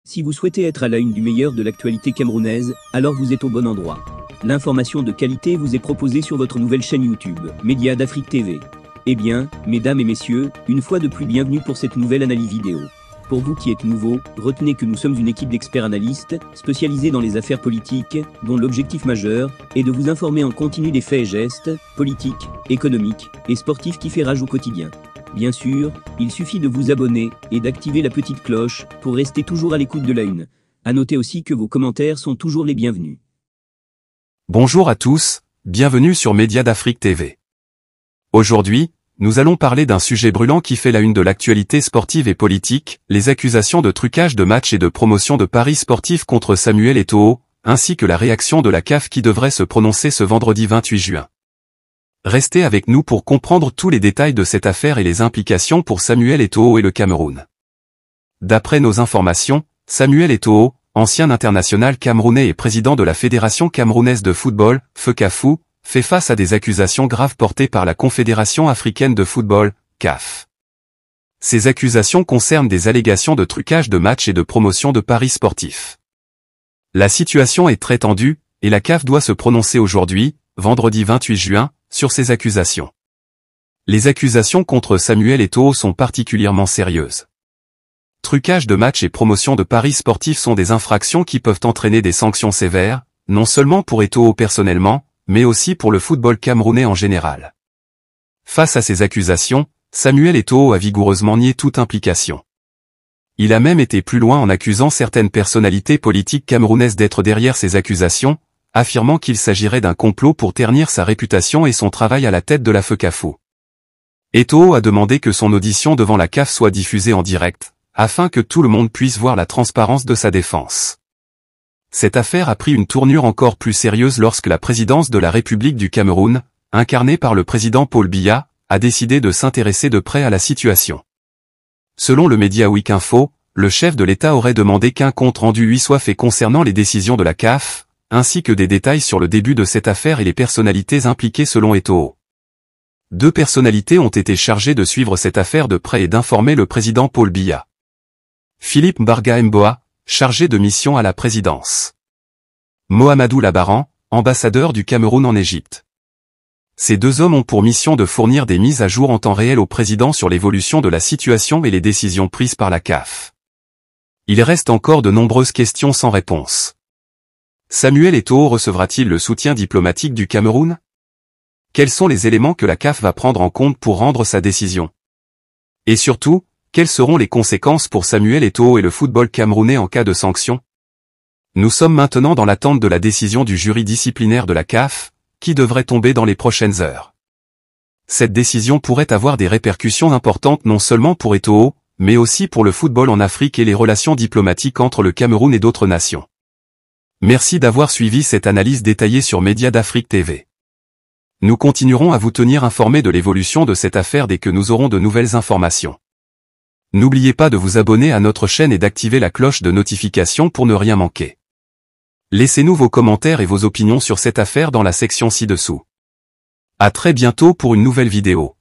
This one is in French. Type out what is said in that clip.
Si vous souhaitez être à la une du meilleur de l'actualité camerounaise, alors vous êtes au bon endroit. L'information de qualité vous est proposée sur votre nouvelle chaîne YouTube, Média d'Afrique TV. Eh bien, mesdames et messieurs, une fois de plus bienvenue pour cette nouvelle analyse vidéo. Pour vous qui êtes nouveaux, retenez que nous sommes une équipe d'experts analystes, spécialisés dans les affaires politiques, dont l'objectif majeur est de vous informer en continu des faits et gestes, politiques, économiques et sportifs qui fait rage au quotidien. Bien sûr, il suffit de vous abonner et d'activer la petite cloche pour rester toujours à l'écoute de la une. À noter aussi que vos commentaires sont toujours les bienvenus. Bonjour à tous, bienvenue sur Média d'Afrique TV. Aujourd'hui, nous allons parler d'un sujet brûlant qui fait la une de l'actualité sportive et politique, les accusations de trucage de matchs et de promotion de paris sportifs contre Samuel Eto'o, ainsi que la réaction de la CAF qui devrait se prononcer ce vendredi 28 juin. Restez avec nous pour comprendre tous les détails de cette affaire et les implications pour Samuel Eto'o et le Cameroun. D'après nos informations, Samuel Eto'o, ancien international camerounais et président de la Fédération camerounaise de football, FECAFOOT, fait face à des accusations graves portées par la Confédération africaine de football, CAF. Ces accusations concernent des allégations de trucage de matchs et de promotion de paris sportifs. La situation est très tendue, et la CAF doit se prononcer aujourd'hui, vendredi 28 juin, sur ces accusations. Les accusations contre Samuel Eto'o sont particulièrement sérieuses. Trucage de matchs et promotion de paris sportifs sont des infractions qui peuvent entraîner des sanctions sévères, non seulement pour Eto'o personnellement, mais aussi pour le football camerounais en général. Face à ces accusations, Samuel Eto'o a vigoureusement nié toute implication. Il a même été plus loin en accusant certaines personnalités politiques camerounaises d'être derrière ces accusations, affirmant qu'il s'agirait d'un complot pour ternir sa réputation et son travail à la tête de la FECAFOOT. Eto'o a demandé que son audition devant la CAF soit diffusée en direct, afin que tout le monde puisse voir la transparence de sa défense. Cette affaire a pris une tournure encore plus sérieuse lorsque la présidence de la République du Cameroun, incarnée par le président Paul Biya, a décidé de s'intéresser de près à la situation. Selon le média Week Info, le chef de l'État aurait demandé qu'un compte rendu lui soit fait concernant les décisions de la CAF, ainsi que des détails sur le début de cette affaire et les personnalités impliquées selon Eto'o. Deux personnalités ont été chargées de suivre cette affaire de près et d'informer le président Paul Biya. Philippe Mbarga Mboa, chargé de mission à la présidence. Mohamedou Labaran, ambassadeur du Cameroun en Égypte. Ces deux hommes ont pour mission de fournir des mises à jour en temps réel au président sur l'évolution de la situation et les décisions prises par la CAF. Il reste encore de nombreuses questions sans réponse. Samuel Eto'o recevra-t-il le soutien diplomatique du Cameroun? Quels sont les éléments que la CAF va prendre en compte pour rendre sa décision? Et surtout, quelles seront les conséquences pour Samuel Eto'o et le football camerounais en cas de sanction? Nous sommes maintenant dans l'attente de la décision du jury disciplinaire de la CAF, qui devrait tomber dans les prochaines heures. Cette décision pourrait avoir des répercussions importantes non seulement pour Eto'o, mais aussi pour le football en Afrique et les relations diplomatiques entre le Cameroun et d'autres nations. Merci d'avoir suivi cette analyse détaillée sur Média d'Afrique TV. Nous continuerons à vous tenir informés de l'évolution de cette affaire dès que nous aurons de nouvelles informations. N'oubliez pas de vous abonner à notre chaîne et d'activer la cloche de notification pour ne rien manquer. Laissez-nous vos commentaires et vos opinions sur cette affaire dans la section ci-dessous. À très bientôt pour une nouvelle vidéo.